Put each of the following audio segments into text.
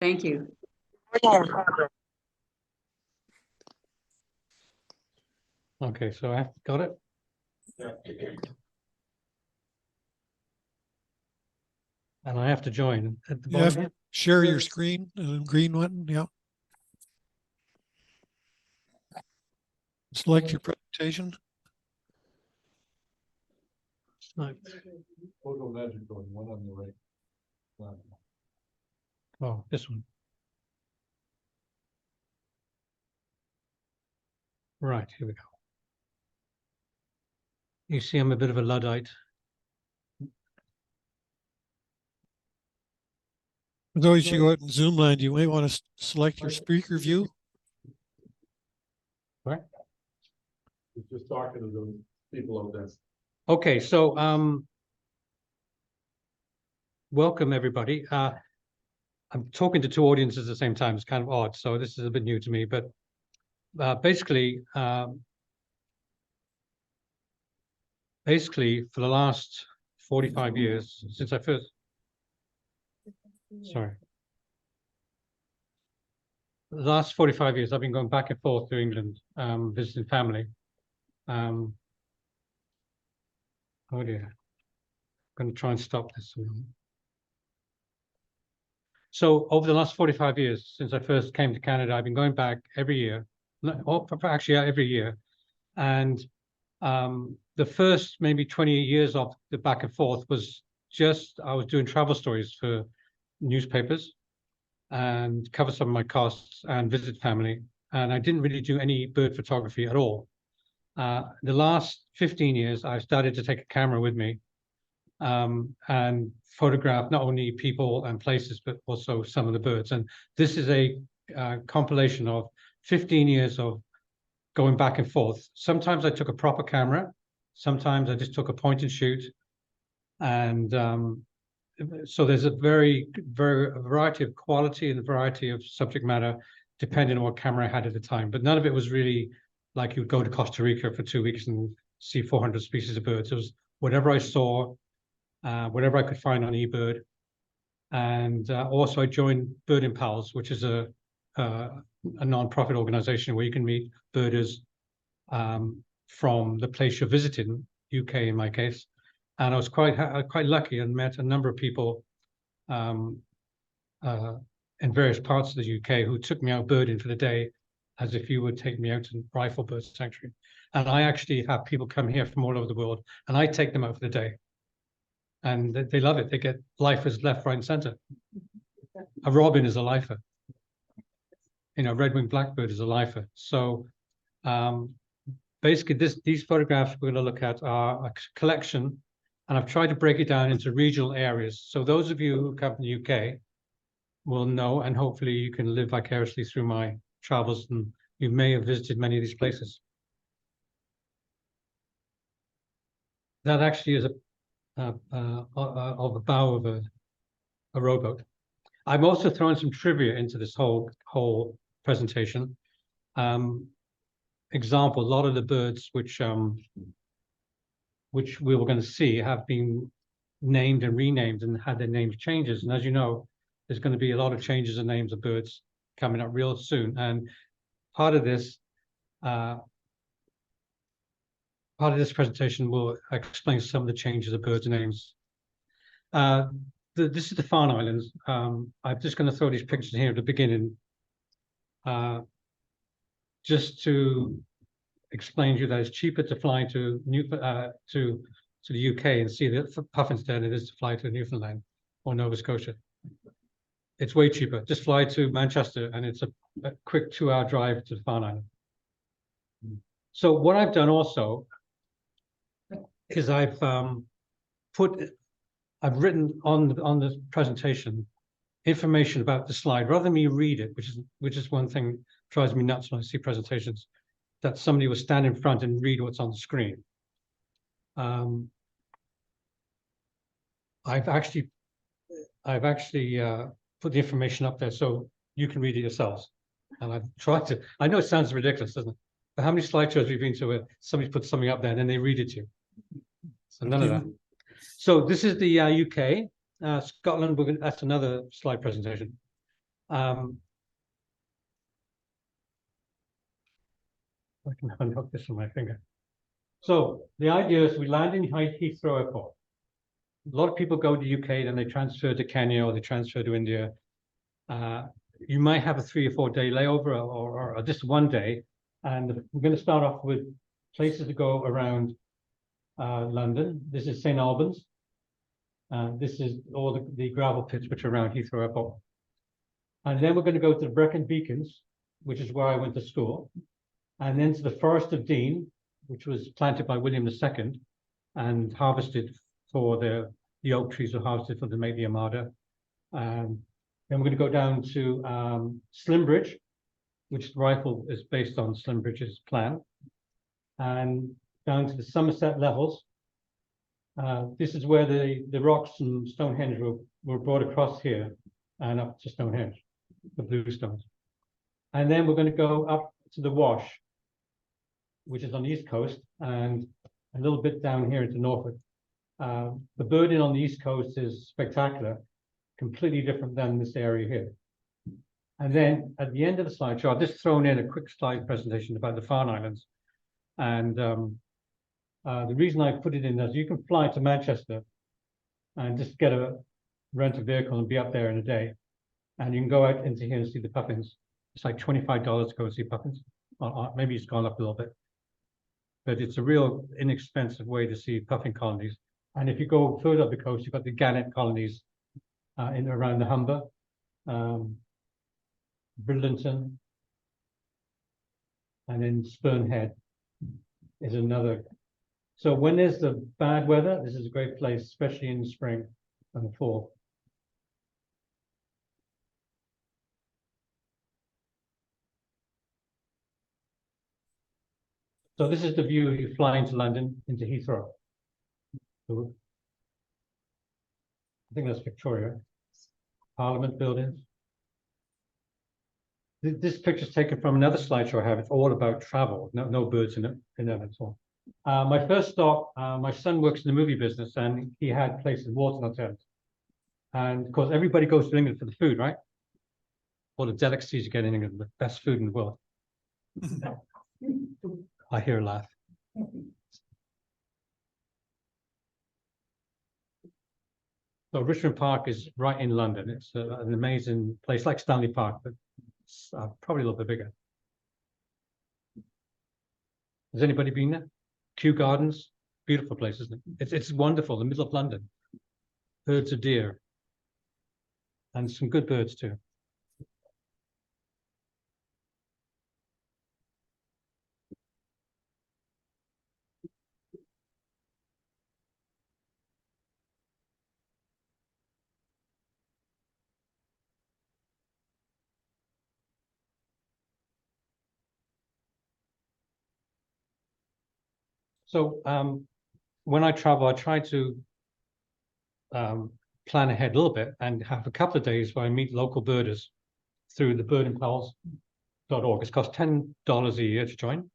Thank you. Okay, so I got it. Yeah. And I have to join at the You have bottom. to share your screen, green one, yeah. Select your presentation. Photo magic going one on the right. Oh, this one. Right, here we go. You see, I'm a bit of a Luddite. For those you go out in Zoom land, you may want to select your speaker view. Right. Just talking to those people out there. Okay, so welcome everybody. I'm talking to two audiences at the same time. It's kind of odd, so this is a bit new to me. But basically, for the last 45 years, since I first, sorry, the last 45 years, I've been going back and forth to England, visiting family. Oh dear, I'm going to try and stop this. So over the last 45 years, since I first came to Canada, I've been going back every year, actually every year. And the first maybe 20 years of the back and forth was just, I was doing travel stories for newspapers and cover some of my costs and visit family. And I didn't really do any bird photography at all. The last 15 years, I've started to take a camera with me and photograph not only people and places, but also some of the birds. And this is a compilation of 15 years of going back and forth. Sometimes I took a proper camera. Sometimes I just took a point and shoot. And so there's a variety of quality and a variety of subject matter, depending on what camera I had at the time. But none of it was really like you would go to Costa Rica for 2 weeks and see 400 species of birds. It was whatever I saw, whatever I could find on eBird. And also I joined Birding Pals, which is a non-profit organization where you can meet birders from the place you're visiting, UK in my case. And I was quite lucky and met a number of people in various parts of the UK who took me out birding for the day as if you would take me out to Rifle Bird Sanctuary. And I actually have people come here from all over the world and I take them out for the day. And they love it. They get lifers left, right, and center. A robin is a lifer. You know, red-winged blackbird is a lifer. So basically, these photographs we're going to look at are a collection, and I've tried to break it down into regional areas. So those of you who come from the UK will know, and hopefully you can live vicariously through my travels, and you may have visited many of these places. That actually is of a bow of a rowboat. I'm also throwing some trivia into this whole presentation. Example, a lot of the birds which we were going to see have been named and renamed and had their names changes. And as you know, there's going to be a lot of changes in names of birds coming up real soon. And part of this presentation will explain some of the changes of birds' names. This is the Farne Islands. I'm just going to throw these pictures here at the beginning, just to explain to you that it's cheaper to fly to the UK and see the puffins than it is to fly to Newfoundland or Nova Scotia. It's way cheaper. Just fly to Manchester and it's a quick 2-hour drive to the Farne Island. So what I've done also is I've written on the presentation information about the slide rather than me read it, which is one thing that drives me nuts when I see presentations, that somebody will stand in front and read what's on the screen. I've actually put the information up there so you can read it yourselves. And I've tried to. I know it sounds ridiculous, doesn't it? But how many slideshows have you been to where somebody puts something up there and then they read it to you? So none of that. So this is the UK, Scotland. That's another slide presentation. I can unhook this from my finger. So the idea is we land in Heathrow Airport. A lot of people go to UK, then they transfer to Kenya or they transfer to India. You might have a 3 or 4 day layover or just one day. And we're going to start off with places to go around London. This is St. Albans. This is all the gravel pits which are around Heathrow Airport. And then we're going to go to the Brecon Beacons, which is where I went to school. And then to the Forest of Dean, which was planted by William II and harvested for the oak trees were harvested for to make the Armada. Then we're going to go down to Slimbridge, which the rifle is based on Slimbridge's plan, and down to the Somerset levels. This is where the rocks and Stonehenge were brought across here and up to Stonehenge, the blue stones. And then we're going to go up to the Wash, which is on the East Coast, and a little bit down here into Norfolk. The birding on the East Coast is spectacular, completely different than this area here. And then at the end of the slideshow, I've just thrown in a quick slide presentation about the Farne Islands. And the reason I put it in is you can fly to Manchester and just rent a vehicle and be up there in a day. And you can go out into here and see the puffins. It's like $25 to go see puffins. Maybe it's gone up a little bit. But it's a real inexpensive way to see puffin colonies. And if you go further up the coast, you've got the gannet colonies in around the Humber, Bridlington, and then Spurn Head is another. So when there's the bad weather, this is a great place, especially in the spring and the fall. So this is the view if you fly into London, into Heathrow. I think that's Victoria. Parliament buildings. This picture is taken from another slideshow I have. It's all about travel. No birds in it at all. My first stop, my son works in the movie business and he had places, Wharton hotels. And of course, everybody goes to England for the food, right? All the delicacies you get in England, the best food in the world. I hear a laugh. So Richmond Park is right in London. It's an amazing place, like Stanley Park, but it's probably a little bit bigger. Has anybody been there? Kew Gardens, beautiful place, isn't it? It's wonderful, the middle of London. Herds of deer. And some good birds too. So when I travel, I try to plan ahead a little bit and have a couple of days where I meet local birders through the birdandpals.org. It costs $10 a year to join.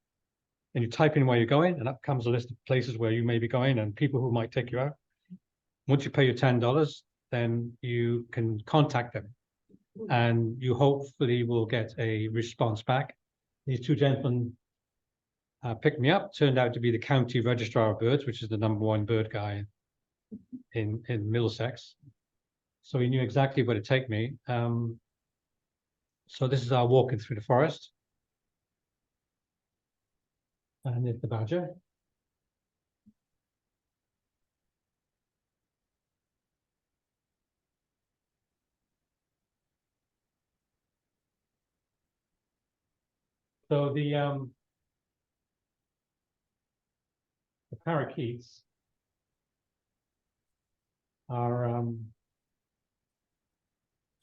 And you type in where you're going, and up comes a list of places where you may be going and people who might take you out. Once you pay your $10, then you can contact them. And you hopefully will get a response back. These two gentlemen picked me up, turned out to be the county registrar of birds, which is the #1 bird guy in Middlesex. So he knew exactly where to take me. So this is our walking through the forest. And there's the badger. So the parakeets are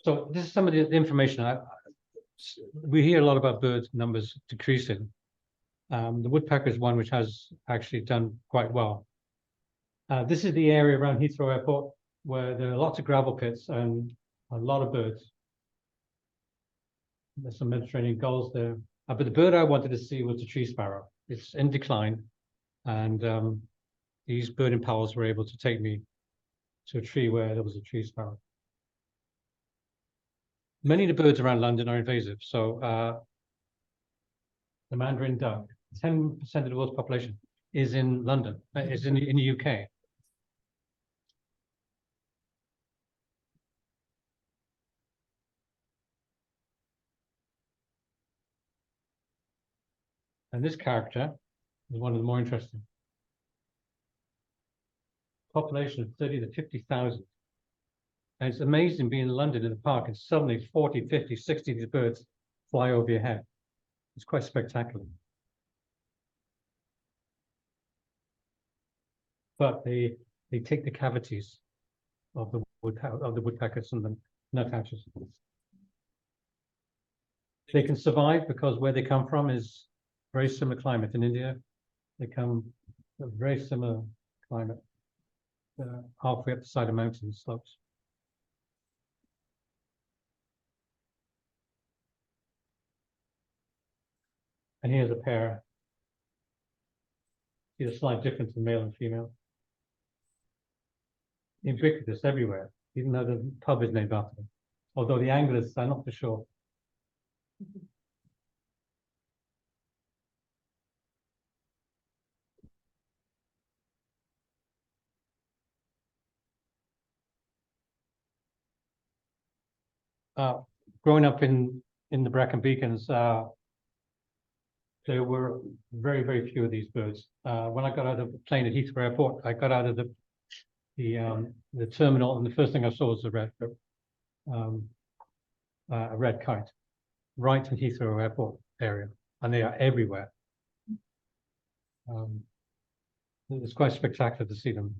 so this is some of the information. We hear a lot about birds numbers decreasing. The woodpecker is one which has actually done quite well. This is the area around Heathrow Airport where there are lots of gravel pits and a lot of birds. There's some Mediterranean gulls there. But the bird I wanted to see was the tree sparrow. It's in decline. And these birding pals were able to take me to a tree where there was a tree sparrow. Many of the birds around London are invasive. So the Mandarin duck, 10% of the world's population is in London, is in the UK. And this character is one of the more interesting. Population of 30 to 50,000. And it's amazing being in London in the park and suddenly 40, 50, 60 of these birds fly over your head. It's quite spectacular. But they take the cavities of the woodpeckers and the nuthatches. They can survive because where they come from is very similar climate in India. They come a very similar climate, halfway up the side of mountain slopes. And here's a pair. See the slight difference in male and female. Ubiquitous everywhere, even though the pub is named after them. Although the anglers are not for sure. Growing up in the Brecon Beacons, there were very, very few of these birds. When I got out of the plane at Heathrow Airport, I got out of the terminal, and the first thing I saw was a red kite, right in Heathrow Airport area, and they are everywhere. It's quite spectacular to see them.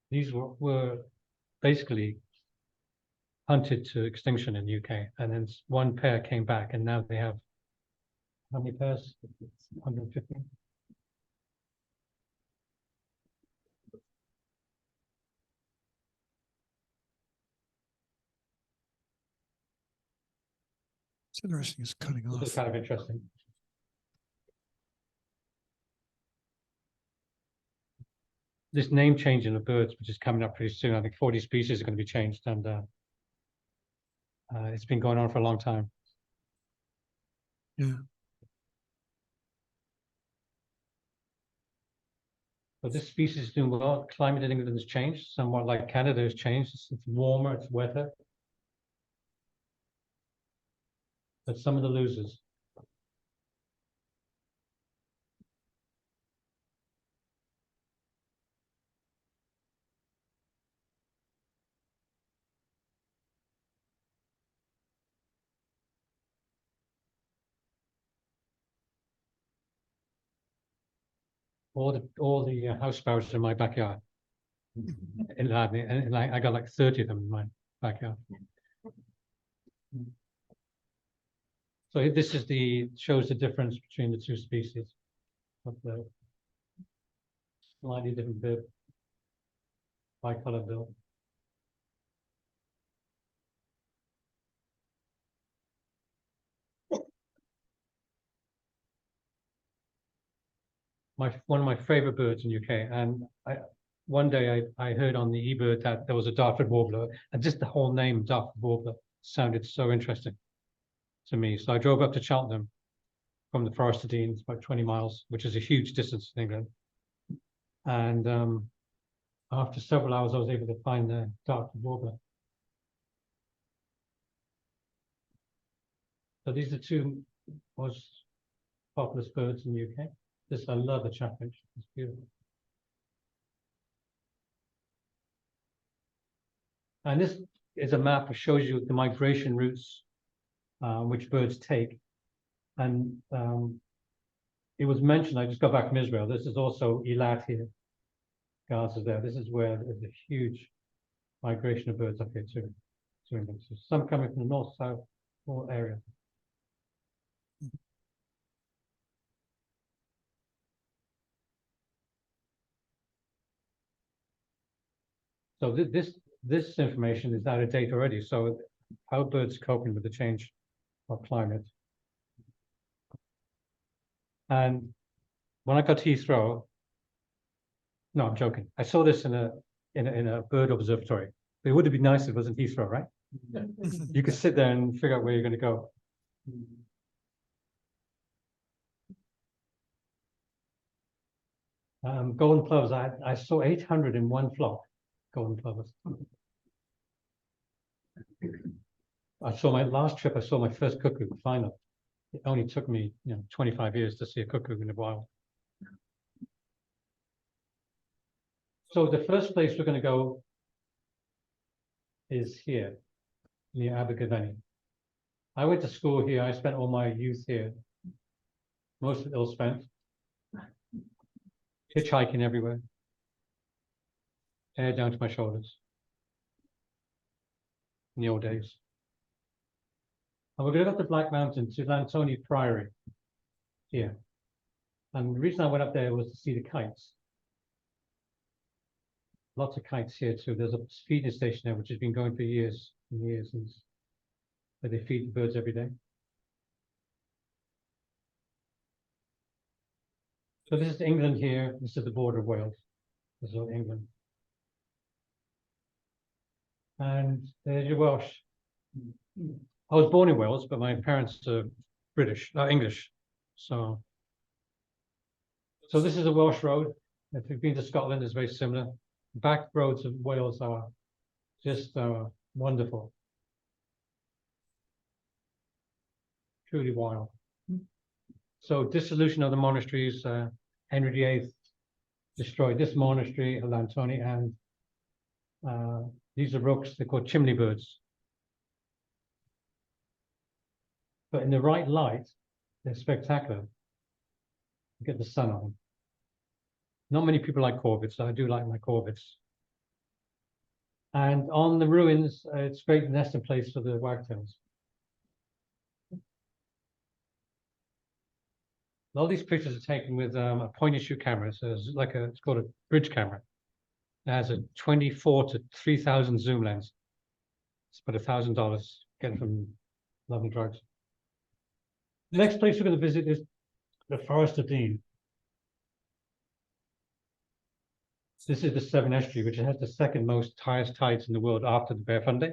These were basically hunted to extinction in the UK, and then one pair came back, and now they have how many pairs? 150. It's interesting. It's cutting This is off. kind of interesting. This name changing of birds, which is coming up pretty soon. I think 40 species are going to be changed, and it's been going on for a long time. Yeah. But this species is doing well. Climate in England has changed, somewhat like Canada has changed. It's warmer, it's wetter. But some of the losers. All the house sparrows in my backyard. And I got like 30 of them in my backyard. So this is shows the difference between the two species of the slightly different bib, bicolor bill. One of my favorite birds in UK, and one day I heard on the eBird that there was a Dartford warbler, and just the whole name Dartford warbler sounded so interesting to me. So I drove up to Cheltenham from the Forest of Dean, it's about 20 miles, which is a huge distance in England. And after several hours, I was able to find the Dartford warbler. So these are two most popular birds in the UK. I love the chaffinch. It's beautiful. And this is a map that shows you the migration routes which birds take. And it was mentioned, I just got back from Israel. This is also Eilat here. Gaza there. This is where there's a huge migration of birds up here too. So some coming from the north, south, all area. So this information is out of date already. So how birds coping with the change of climate. And when I got to Heathrow, no, I'm joking. I saw this in a bird observatory. It would have been nice if it wasn't Heathrow, right? You could sit there and figure out where you're going to go. Golden plovers, I saw 800 in one flock, golden plovers. I saw my last trip, I saw my first cuckoo, final. It only took me, 25 years to see a cuckoo in the wild. So the first place we're going to go is here, near Abergavenny. I went to school here. I spent all my youth here. Most of it ill spent. Hitchhiking everywhere. Hair down to my shoulders. In the old days. And we're going to go up the Black Mountain to Lantony Priory here. And the reason I went up there was to see the kites. Lots of kites here too. There's a feeding station there which has been going for years and years, where they feed the birds every day. So this is England here. This is the border of Wales. This is all England. And there's your Welsh. I was born in Wales, but my parents are English. So this is a Welsh road. If you've been to Scotland, it's very similar. Back roads of Wales are just wonderful. Truly wild. So dissolution of the monasteries, Henry VIII destroyed this monastery at Lantony, and these are rooks, they're called chimney birds. But in the right light, they're spectacular. You get the sun on them. Not many people like corvids, so I do like my corvids. And on the ruins, it's a great nesting place for the wagtails. All these pictures are taken with a point and shoot camera. So it's called a bridge camera. It has a 24 to 3000 zoom lens. It's about $1,000 getting from London Drugs. The next place we're going to visit is the Forest of Dean. This is the Severn Estuary, which has the second most highest tides in the world after the Bear Fundy.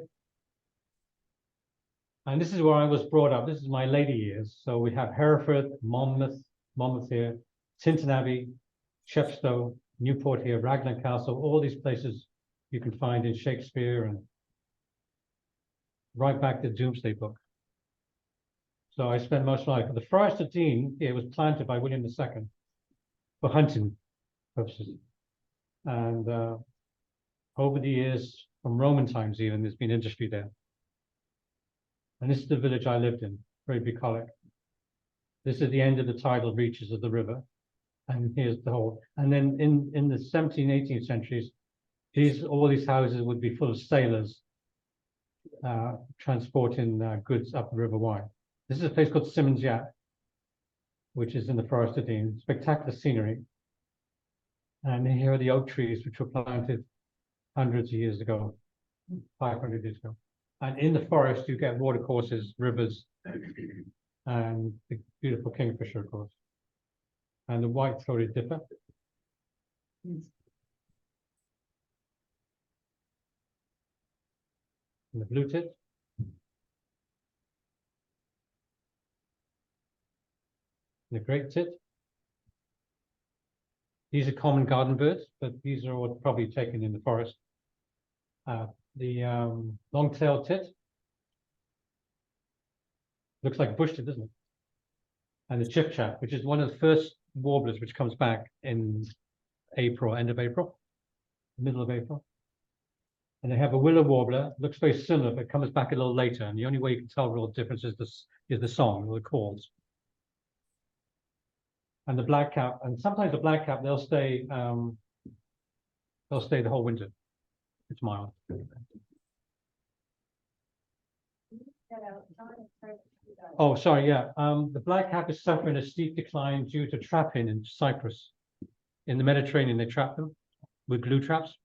And this is where I was brought up. This is my later years. So we have Hereford, Monmouth here, Tintern Abbey, Chepstow, Newport here, Raglan Castle, all these places you can find in Shakespeare and right back to Doomsday Book. So I spent most of my life. The Forest of Dean here was planted by William II for hunting purposes. And over the years, from Roman times even, there's been industry there. And this is the village I lived in, very bucolic. This is the end of the tidal reaches of the river. And here's the whole. And then in the 17th, 18th centuries, all these houses would be full of sailors transporting goods up the River Wye. This is a place called Simmons Yat, which is in the Forest of Dean. Spectacular scenery. And here are the oak trees, which were planted hundreds of years ago, 500 years ago. And in the forest, you get watercourses, rivers, and the beautiful kingfisher, of course, and the white-throated dipper. And the blue tit. And the great tit. These are common garden birds, but these are all probably taken in the forest. The long-tailed tit. Looks like a bush tit, doesn't it? And the chipchat, which is one of the first warblers which comes back in April, end of April, middle of April. And they have a willow warbler, looks very similar, but comes back a little later. And the only way you can tell the real difference is the song or the calls. And the blackcap, and sometimes the blackcap, they'll stay the whole winter. It's mild. Oh, sorry, yeah. The blackcap is suffering a steep decline due to trapping in Cyprus. In the Mediterranean, they trap them with glue traps.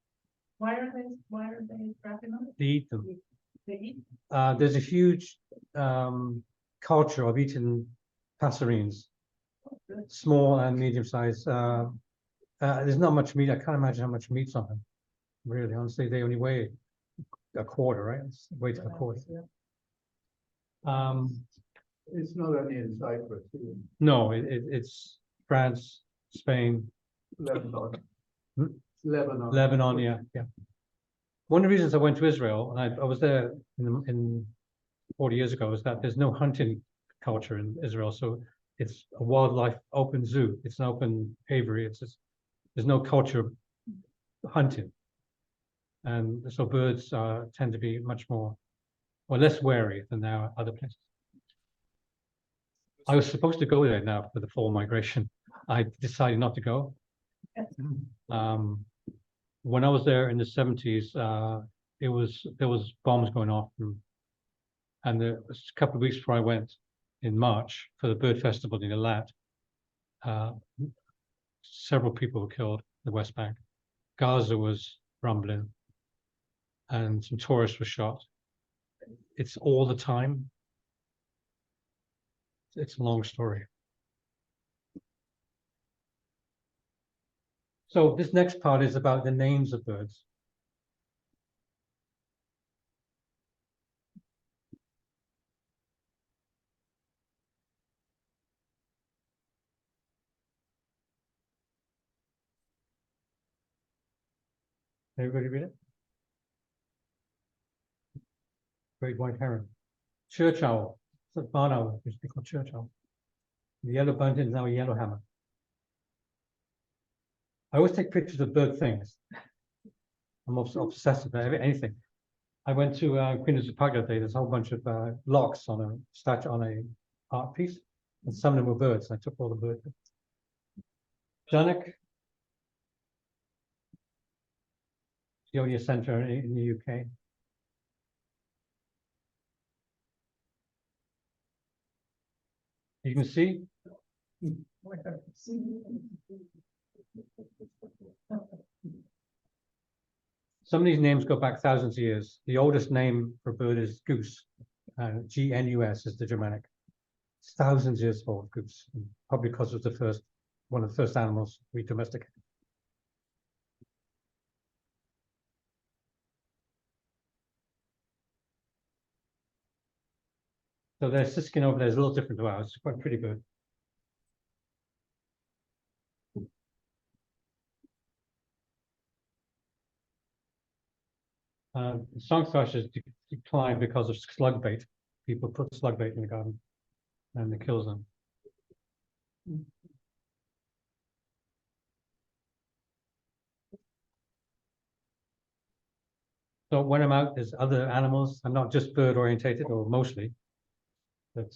Why are they trapping them? They eat them. They eat? There's a huge culture of eating passerines, small and medium size. There's not much meat. I can't imagine how much meat's on them. Really, honestly, they only weigh a quarter, right? It's weight of a quarter. It's not only in Cyprus, No, it's France, Spain, Lebanon. Hmm? Lebanon. Lebanon. Yeah. One of the reasons I went to Israel, and I was there in 40 years ago, is that there's no hunting culture in Israel. So it's a wildlife open zoo. It's an open aviary. There's no culture of hunting. And so birds tend to be much more or less wary than there are other places. I was supposed to go there now for the fall migration. I decided not to go. When I was there in the 70s, there was bombs going off, and there was a couple of weeks before I went in March for the bird festival in Eilat. Several people were killed in the West Bank. Gaza was rumbling, and some tourists were shot. It's all the time. It's a long story. So this next part is about the names of birds. Everybody read it? Great white heron. Church owl. It's a barn owl, which they call church owl. The yellow bunting is now a yellowhammer. I always take pictures of bird things. I'm obsessed about anything. I went to Queen Elizabeth Park the other day. There's a whole bunch of locks on a statue, on a art piece, and some of them were birds. I took all the birds. Dunnock, Yodia Centre in the UK. You can see some of these names go back thousands of years. The oldest name for a bird is goose. GNUS is the Germanic. It's thousands of years old, goose, probably because it was one of the first animals we domesticated. So their siskin over there is a little different to ours. It's quite a pretty bird. Song thrushes decline because of slug bait. People put slug bait in the garden and it kills them. So when I'm out, there's other animals. I'm not just bird orientated, or mostly. But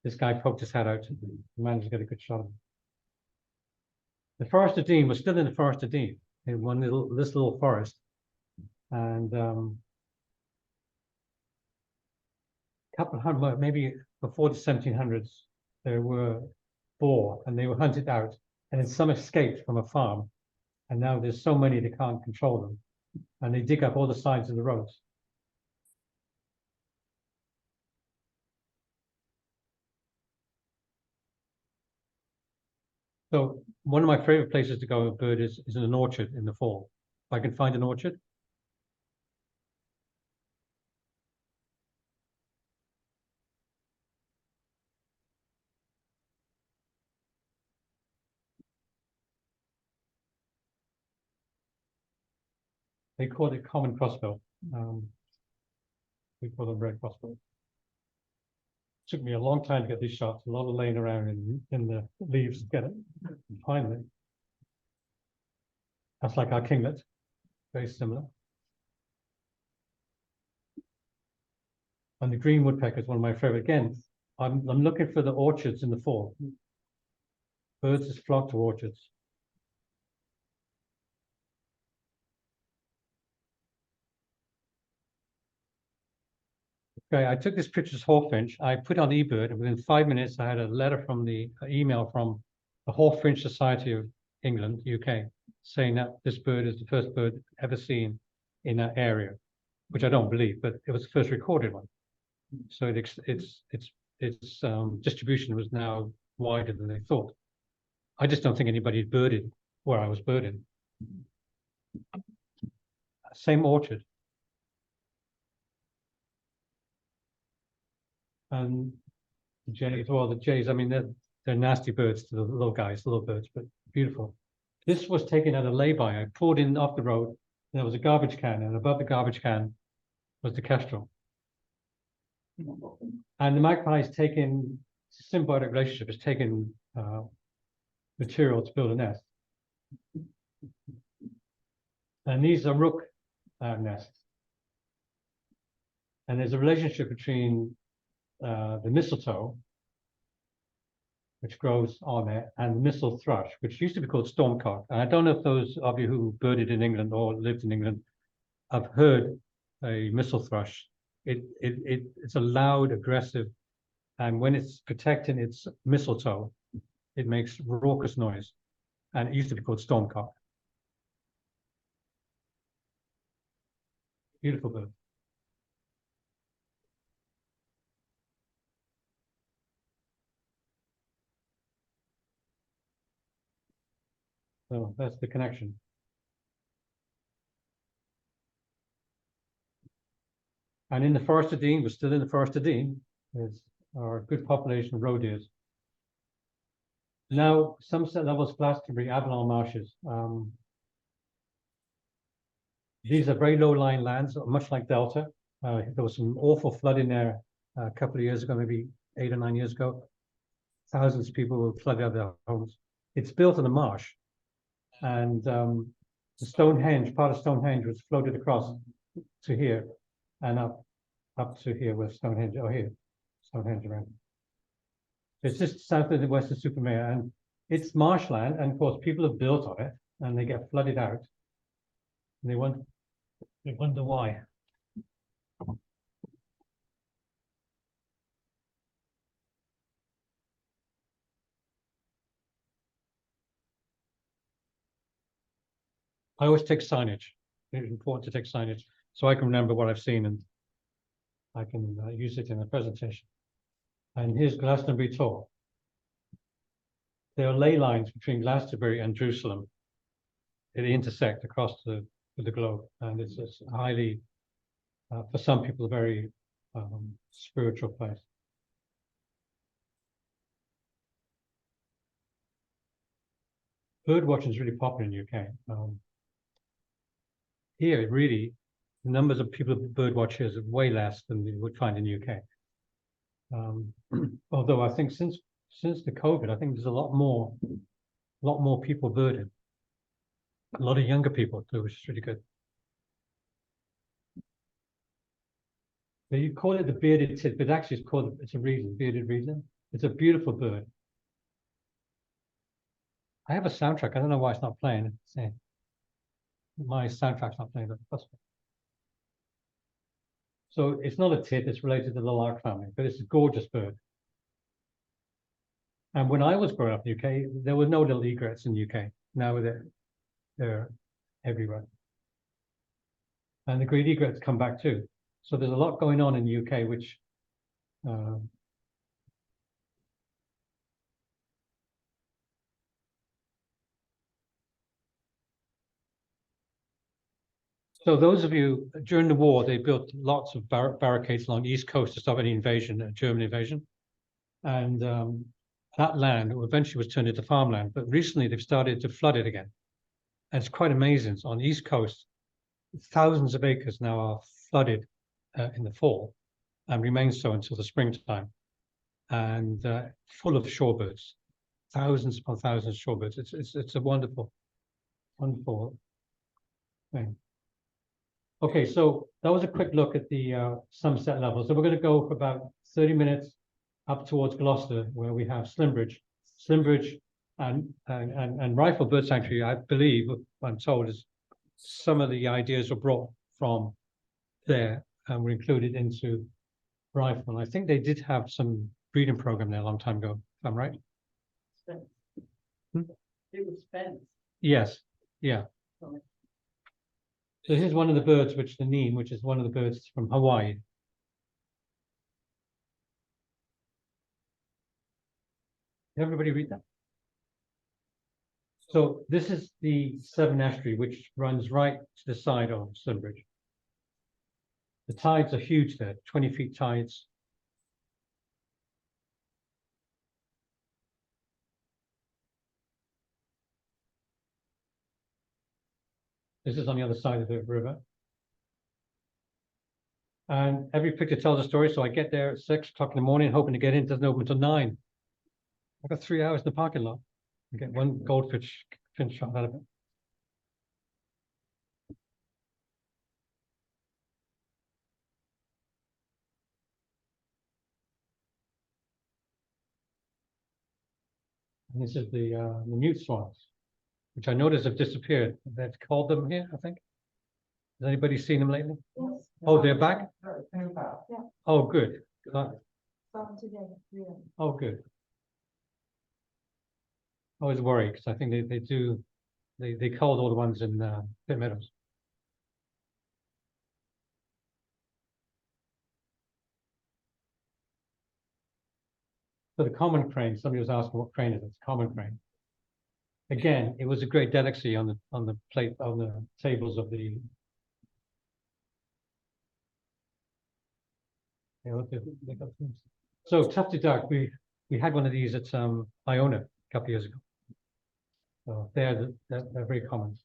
this guy poked his head out and managed to get a good shot of him. The Forest of Dean was still in the Forest of Dean, in this little forest. And couple of hundred, maybe before the 1700s, there were boar, and they were hunted out, and then some escaped from a farm, and now there's so many they can't control them, and they dig up all the sides of the roads. So one of my favorite places to go with a bird is in an orchard in the fall. If I can find an orchard. They call it common crossbill. We call them red crossbill. Took me a long time to get these shots, a lot of laying around in the leaves to get it. And finally, that's like our kinglet, very similar. And the green woodpecker is one of my favorite. Again, I'm looking for the orchards in the fall. Birds just flock to orchards. Okay, I took this picture's hawfinch. I put on eBird, and within 5 minutes, I had a letter from the email from the Hawfinch Society of England, UK. saying that this bird is the first bird ever seen in that area, which I don't believe, but it was the first recorded one. So its distribution was now wider than they thought. I just don't think anybody had birded where I was birding. Same orchard. And the jays, well, the jays, I mean, they're nasty birds to the little guys, little birds, but beautiful. This was taken at a lay-by. I pulled in off the road, and there was a garbage can, and above the garbage can was the kestrel. And the magpie is taking, symbiotic relationship is taking material to build a nest. And these are rook nests. And there's a relationship between the mistletoe, which grows on it, and the mistle thrush, which used to be called stormcock. And I don't know if those of you who birded in England or lived in England have heard a mistle thrush. It's a loud, aggressive, and when it's protecting its mistletoe, it makes raucous noise. And it used to be called stormcock. Beautiful bird. So that's the connection. And in the Forest of Dean, we're still in the Forest of Dean, there's our good population of roe deers. Now, Somerset levels, Glastonbury, Avalon marshes. These are very low-lying lands, much like Delta. There was some awful flooding there a couple of years ago, maybe 8 or 9 years ago. Thousands of people were flooded out of their homes. It's built in a marsh. And the Stonehenge, part of Stonehenge was floated across to here and up to here where Stonehenge, oh here, Stonehenge around. It's just south of the Western Supermare, and it's marshland, and of course people have built on it and they get flooded out. And they wonder why. I always take signage. It's important to take signage so I can remember what I've seen and I can use it in a presentation. And here's Glastonbury Tor. There are ley lines between Glastonbury and Jerusalem. They intersect across the globe, and it's highly, for some people, a very spiritual place. Bird watching is really popular in the UK. Here, really, the numbers of people who bird watch here is way less than you would find in the UK. Although I think since the COVID, I think there's a lot more people birding. A lot of younger people too, which is really good. So you call it the bearded tit, but actually it's a reason, bearded reason. It's a beautiful bird. I have a soundtrack. I don't know why it's not playing. My soundtrack's not playing, but that's fine. So it's not a tit, it's related to the lark family, but it's a gorgeous bird. And when I was growing up in the UK, there were no little egrets in the UK. Now they're everywhere. And the great egrets come back too. So there's a lot going on in the UK, which so those of you, during the war, they built lots of barricades along the East Coast to stop any invasion, German invasion. And that land eventually was turned into farmland, but recently they've started to flood it again. And it's quite amazing. So on the East Coast, thousands of acres now are flooded in the fall and remain so until the springtime. And full of shorebirds, thousands upon thousands of shorebirds. It's a wonderful, wonderful thing. Okay, so that was a quick look at the Somerset level. So we're going to go for about 30 minutes up towards Gloucester, where we have Slimbridge and Rifle Bird Sanctuary. I believe, I'm told, is some of the ideas were brought from there and were included into Rifle. I think they did have some breeding program there a long time ago, if I'm right. Spence. Hmm? It was Spence. Yes, Yeah. So here's one of the birds, which the neem, which is one of the birds from Hawaii. Everybody read that? So this is the Severn Estuary, which runs right to the side of Slimbridge. The tides are huge there, 20 feet tides. This is on the other side of the river. And every picture tells a story. So I get there at 6 o'clock in the morning, hoping to get in. It doesn't open until 9. I got 3 hours in the parking lot. I get one goldfish fin shot out of it. And this is the mute swans, which I noticed have disappeared. They've called them here, I think. Has anybody seen them lately? Yes. Oh, they're back? Yeah. Oh, good. From today, yeah. Oh, good. I was worried because I think they called all the ones in Pitt Meadows. So the common crane, somebody was asking what crane it is, common crane. Again, it was a great delicacy on the plate, on the tables of the. So tufted duck, we had one of these at Iona a couple of years ago. So they're very common.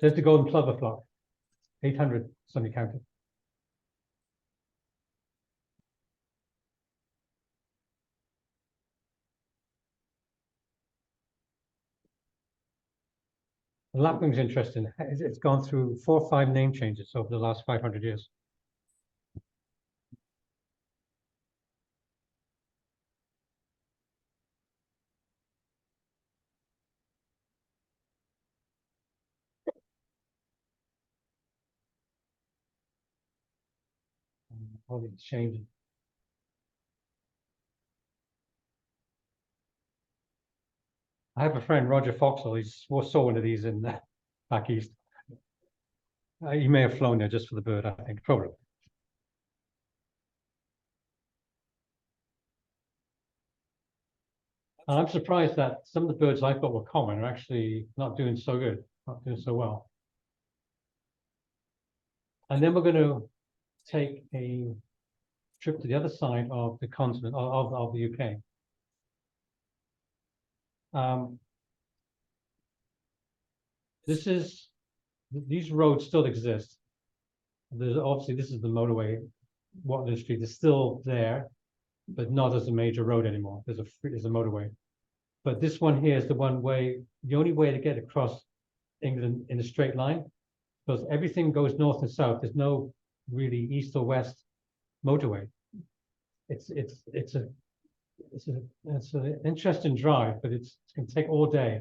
There's the golden plover flock, 800 somebody counted. The lapwing's interesting. It's gone through 4 or 5 name changes over the last 500 years. All these changes. I have a friend, Roger Foxall. He saw one of these in back east. He may have flown there just for the bird, I think, probably. And I'm surprised that some of the birds I thought were common are actually not doing so good, not doing so well. And then we're going to take a trip to the other side of the continent, of the UK. These roads still exist. There's obviously, this is the motorway. Watling Street is still there, but not as a major road anymore. There's a motorway. But this one here is the only way to get across England in a straight line, because everything goes north and south. There's no really east or west motorway. It's an interesting drive, but it's going to take all day,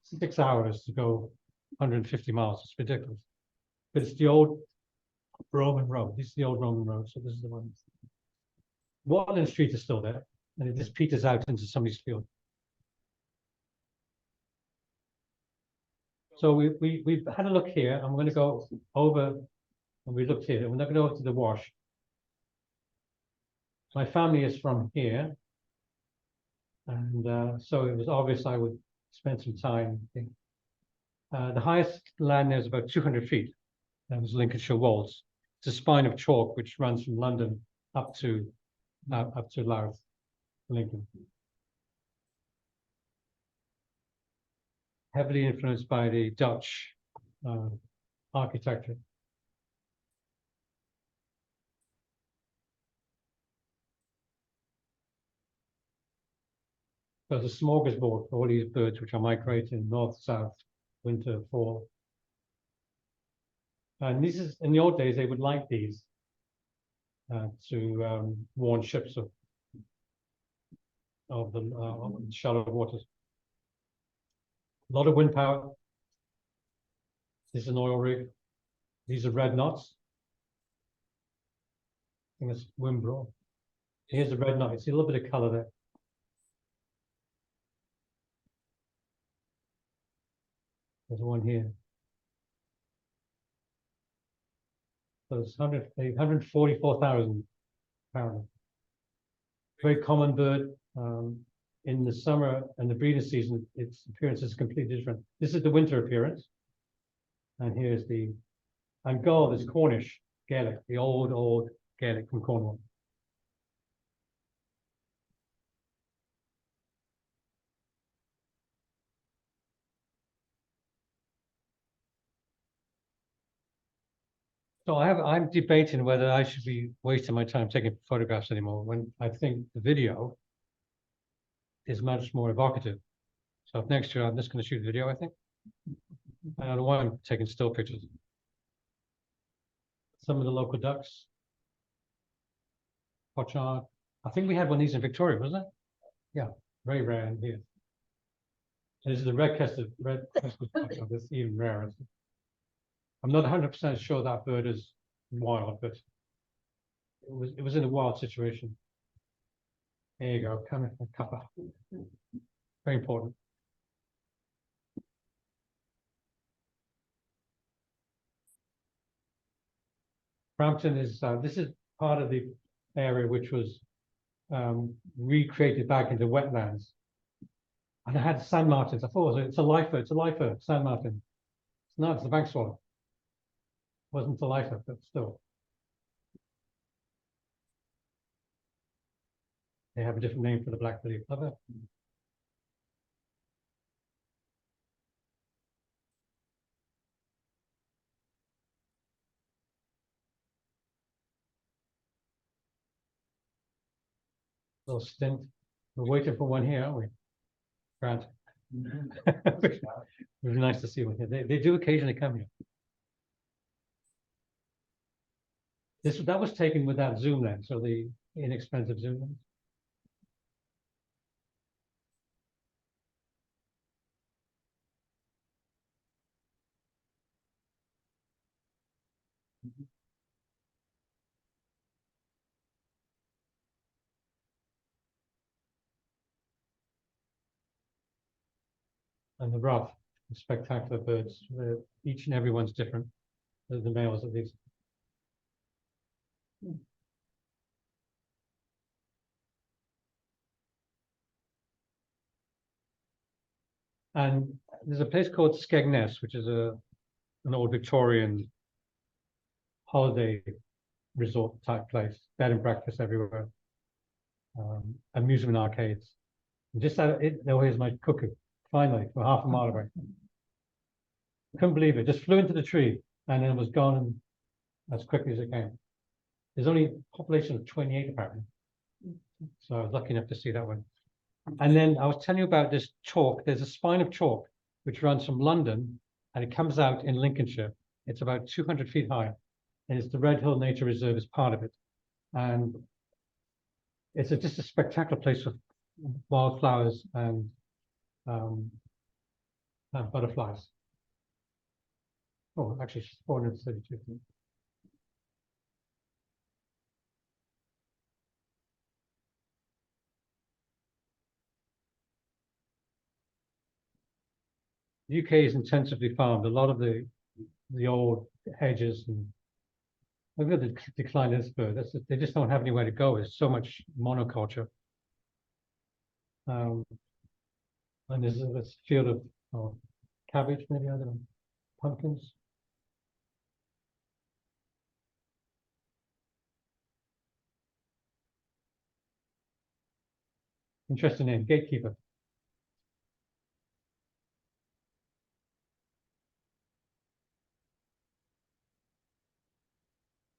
6 hours to go 150 miles. It's ridiculous. But it's the old Roman road. This is the old Roman road. So this is the one. Watling Street is still there, and it just peters out into somebody's field. So we've had a look here. I'm going to go over, and we looked here. We're not going to go to the Wash. My family is from here, and so it was obvious I would spend some time. The highest land there is about 200 feet. That was Lincolnshire Wolds. It's a spine of chalk which runs from London up to Louth, Lincoln. Heavily influenced by the Dutch architecture. So it's a smorgasbord for all these birds which are migrating north, south, winter, fall. And this is, in the old days, they would like these to warn ships of the shallow waters. A lot of wind power. This is an oil rig. These are red knots. I think it's windbrew. Here's a red knot. You see a little bit of color there. There's one here. So it's 144,000 apparently. Very common bird. In the summer and the breeding season, its appearance is completely different. This is the winter appearance. And here's the, and gold is Cornish Gaelic, the old Gaelic from Cornwall. So I'm debating whether I should be wasting my time taking photographs anymore when I think the video is much more evocative. So next year I'm just going to shoot video, I think. I don't know why I'm taking still pictures. Some of the local ducks. Pochard. I think we had one of these in Victoria, wasn't it? Yeah, very rare in here. This is the red-crested pochard. That's even rarer. I'm not 100% sure that bird is wild, but it was in a wild situation. There you go, coming from copper. Very important. Brampton is this is part of the area which was recreated back into wetlands. And I had sand martins. I thought it's a lifer, sand martin. No, it's the bank swallow. Wasn't a lifer, but still. They have a different name for the black-bellied plover. Little stint. We're waiting for one here, aren't we? Grant. It was nice to see one here. They do occasionally come here. That was taken without zoom lens, so the inexpensive zoom lens. And the rough, the spectacular birds. Each and every one's different. The males at least. And there's a place called Skegness, which is an old Victorian holiday resort type place, bed and breakfast everywhere, amusement arcades. And just out it, there was my cuckoo, finally, for half a mile away. Couldn't believe it, just flew into the tree and then was gone as quickly as it came. There's only a population of 28 apparently. So I was lucky enough to see that one. And then I was telling you about this chalk. There's a spine of chalk which runs from London and it comes out in Lincolnshire. It's about 200 feet high. And it's the Red Hill Nature Reserve as part of it. And it's just a spectacular place with wildflowers and butterflies. Oh, actually, she's 432 feet. The UK is intensively farmed. A lot of the old hedges and look at the decline of this bird. They just don't have anywhere to go. There's so much monoculture. And there's this field of cabbage, maybe, I don't know, pumpkins. Interesting name, gatekeeper.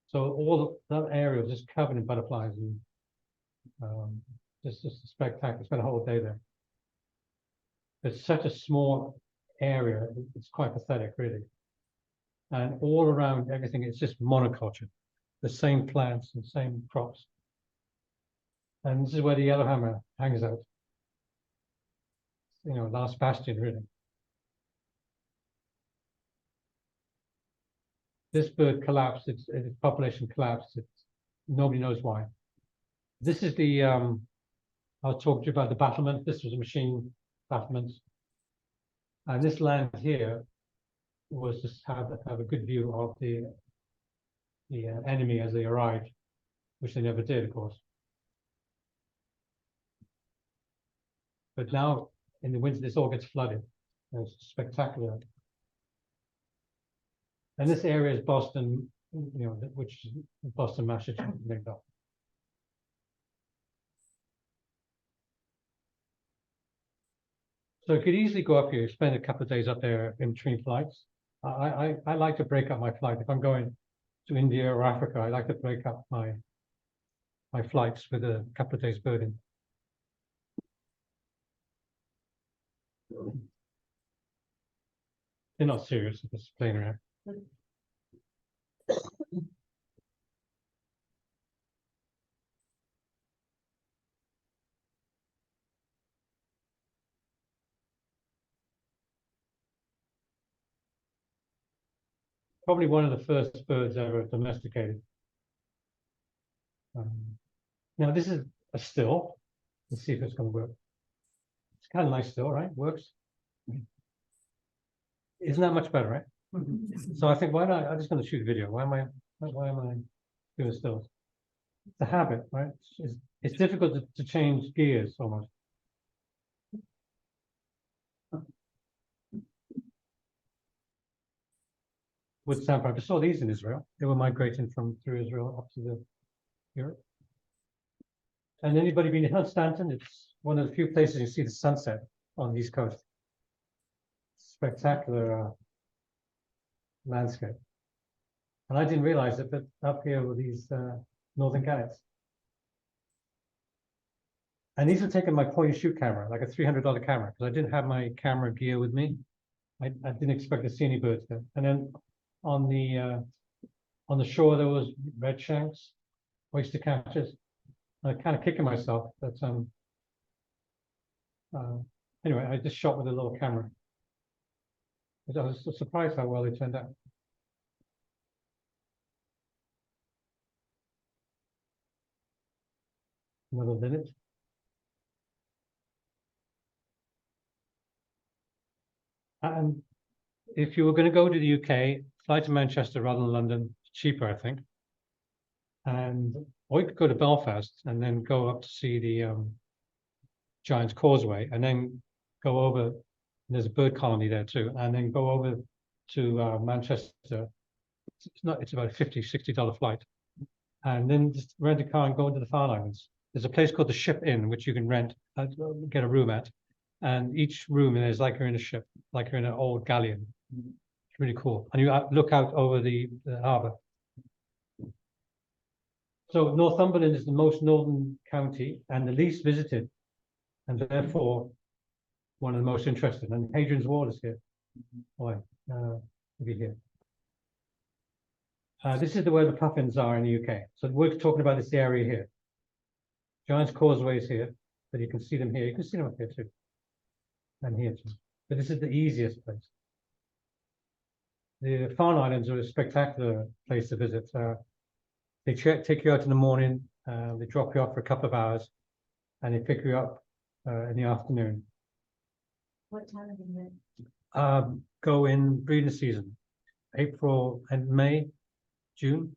So all that area was just covered in butterflies and just spectacular. Spent a whole day there. It's such a small area. It's quite pathetic, really. And all around everything, it's just monoculture. The same plants and same crops. And this is where the yellowhammer hangs out. You know, last bastion, really. This bird collapsed, its population collapsed. Nobody knows why. This is the, I was talking to you about the battlement. This was a machine battlement. And this land here was to have a good view of the enemy as they arrived, which they never did, of course. But now in the winter, this all gets flooded. And it's spectacular. And this area is Boston, you know, which is Boston, Massachusetts. So you could easily go up here, spend a couple of days up there in between flights. I like to break up my flight. If I'm going to India or Africa, I like to break up my flights with a couple of days birding. They're not serious, they're just playing around. Probably one of the first birds ever domesticated. Now this is a still. Let's see if it's going to work. It's kind of nice still, right? Works. Isn't that much better, right? So I think, why not? I'm just going to shoot a video. Why am I doing stills? It's a habit, right? It's difficult to change gears almost. With sandpiper, I saw these in Israel. They were migrating through Israel up to Europe. And anybody been to Hunstanton? It's one of the few places you see the sunset on the East Coast. Spectacular landscape. And I didn't realize it, but up here were these northern gannets. And these were taken my point and shoot camera, like a $300 camera, because I didn't have my camera gear with me. I didn't expect to see any birds there. And then on the shore there was red shanks, oyster catchers. I'm kind of kicking myself, but anyway, I just shot with a little camera. I was surprised how well they turned out. Another linnet. And if you were going to go to the UK, fly to Manchester rather than London, cheaper, I think. Or you could go to Belfast and then go up to see the Giant's Causeway, and then go over. There's a bird colony there too, and then go over to Manchester. It's about a $50–60 flight, and then just rent a car and go into the Farne Islands. There's a place called the Ship Inn, which you can rent, get a room at, and each room is like you're in a ship, like you're in an old galleon. It's really cool, and you look out over the harbour. So Northumberland is the most northern county and the least visited, and therefore one of the most interested. And Hadrian's Wall is here. Why? Maybe here. This is where the puffins are in the UK. So we're talking about this area here. Giant's Causeway is here, but you can see them here. You can see them up here too, and here too. But this is the easiest place. The Farne Islands are a spectacular place to visit. They take you out in the morning, they drop you off for a couple of hours, and they pick you up in the afternoon. What time of the year? Go in breeding season, April and May, June.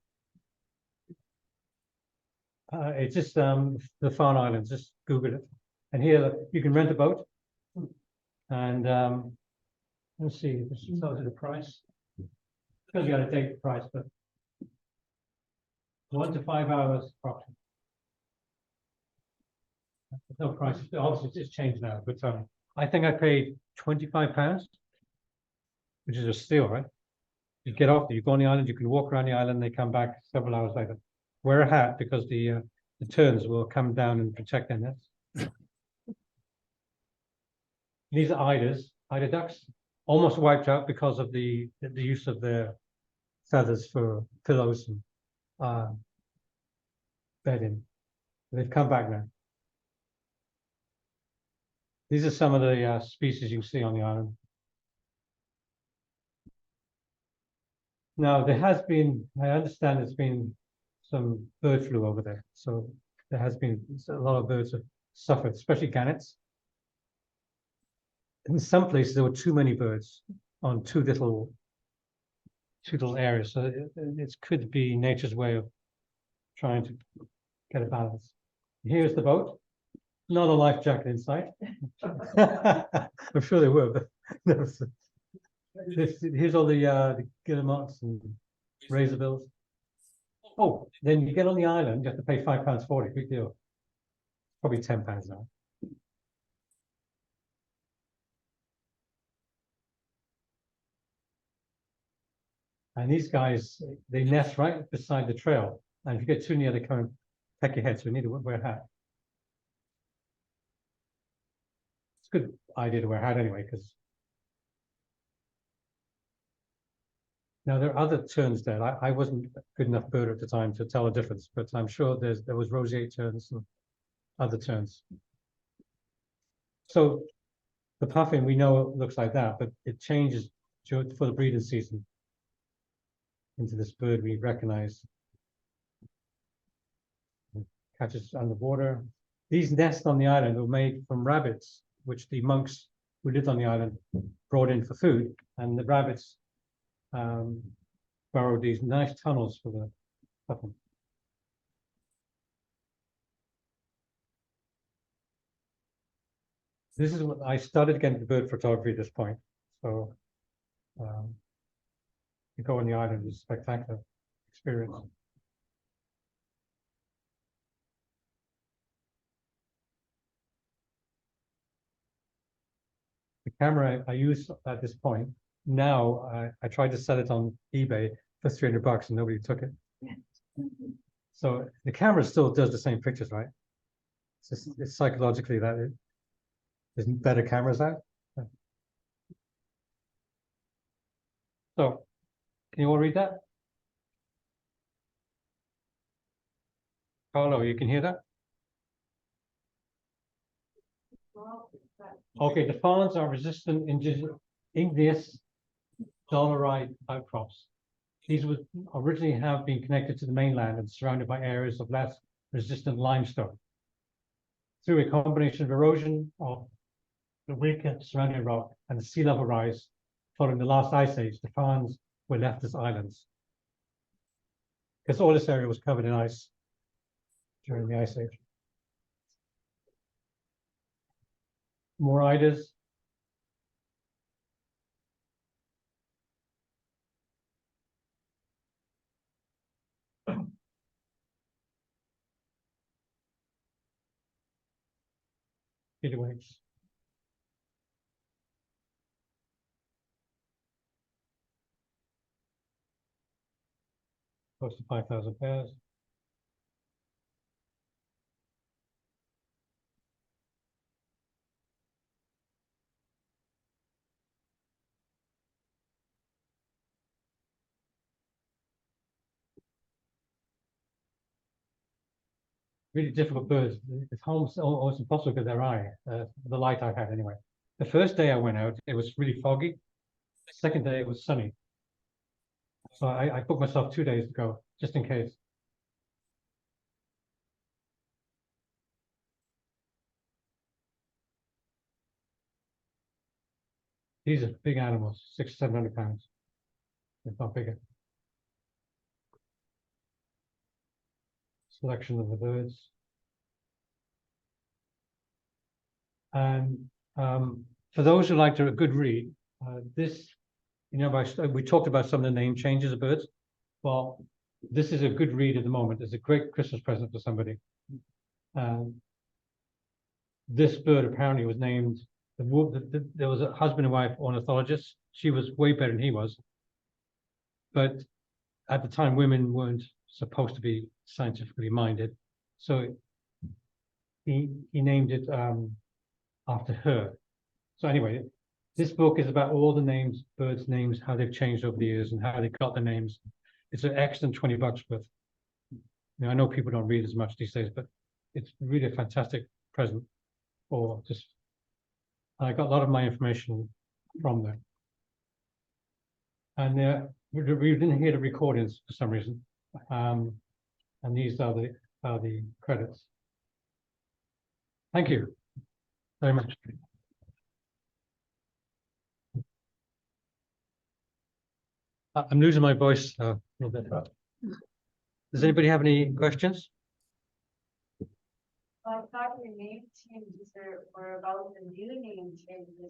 It's just the Farne Islands, just Google it. And here you can rent a boat. And let's see, this tells you the price. Because you got to take the price, but 1 to 5 hours approximately. No price. Obviously, it's changed now, but I think I paid £25, which is a steal, right? You get off there, you go on the island, you can walk around the island, they come back several hours later. Wear a hat because the terns will come down and protect their nets. These are eider ducks, almost wiped out because of the use of their feathers for pillows and bedding. They've come back now. These are some of the species you can see on the island. Now, there has been, I understand there's been some bird flu over there. So there has been a lot of birds have suffered, especially gannets. In some places, there were too many birds on too little two little areas. So it could be nature's way of trying to get a balance. Here's the boat. Not a life jacket inside. I'm sure they were, but no. Here's all the guillemots and razorbills. Oh, then you get on the island, you have to pay £5.40. Big deal. Probably £10 now. And these guys, they nest right beside the trail. And if you get too near, they come and peck your head. So you need to wear a hat. It's a good idea to wear a hat anyway, because now there are other terns there. I wasn't a good enough birder at the time to tell the difference, but I'm sure there was roseate terns and other terns. So the puffin, we know it looks like that, but it changes for the breeding season into this bird we recognize. Catches underwater. These nests on the island were made from rabbits, which the monks who lived on the island brought in for food, and the rabbits burrowed these nice tunnels for the puffin. This is what I started getting into bird photography at this point. So you go on the island, it's a spectacular experience. Wow. The camera I use at this point, now I tried to sell it on eBay for $300 and nobody took it. So the camera still does the same pictures, right? It's psychologically that there's better cameras out. So, can you all read that? Carlo, you can hear that? Okay, the farnes are resistant igneous dolerite outcrops. These would originally have been connected to the mainland and surrounded by areas of less resistant limestone. Through a combination of erosion of the weaker surrounding rock and the sea level rise following the last ice age, the farnes were left as islands. Because all this area was covered in ice during the ice age. More eider's. Waves. Close to 5,000 pairs. Really difficult birds. It's almost impossible because their eye, the light I had anyway. The first day I went out, it was really foggy. The second day it was sunny. So I booked myself 2 days to go, just in case. These are big animals, 600–700 pounds, if not bigger. Selection of the birds. And for those who like a good read, this, you know, we talked about some of the name changes of birds. Well, this is a good read at the moment. It's a great Christmas present for somebody. This bird apparently was named, there was a husband and wife ornithologist. She was way better than he was. But at the time, women weren't supposed to be scientifically minded. So he named it after her. So anyway, this book is about all the names, birds' names, how they've changed over the years and how they got the names. It's an excellent $20 worth. Now, I know people don't read as much these days, but it's really a fantastic present. Or just, I got a lot of my information from there. And we didn't hear the recordings for some reason. And these are the credits. Thank you very much. I'm losing my voice a little bit. Does anybody have any questions? I thought your name changes or about the new name changes or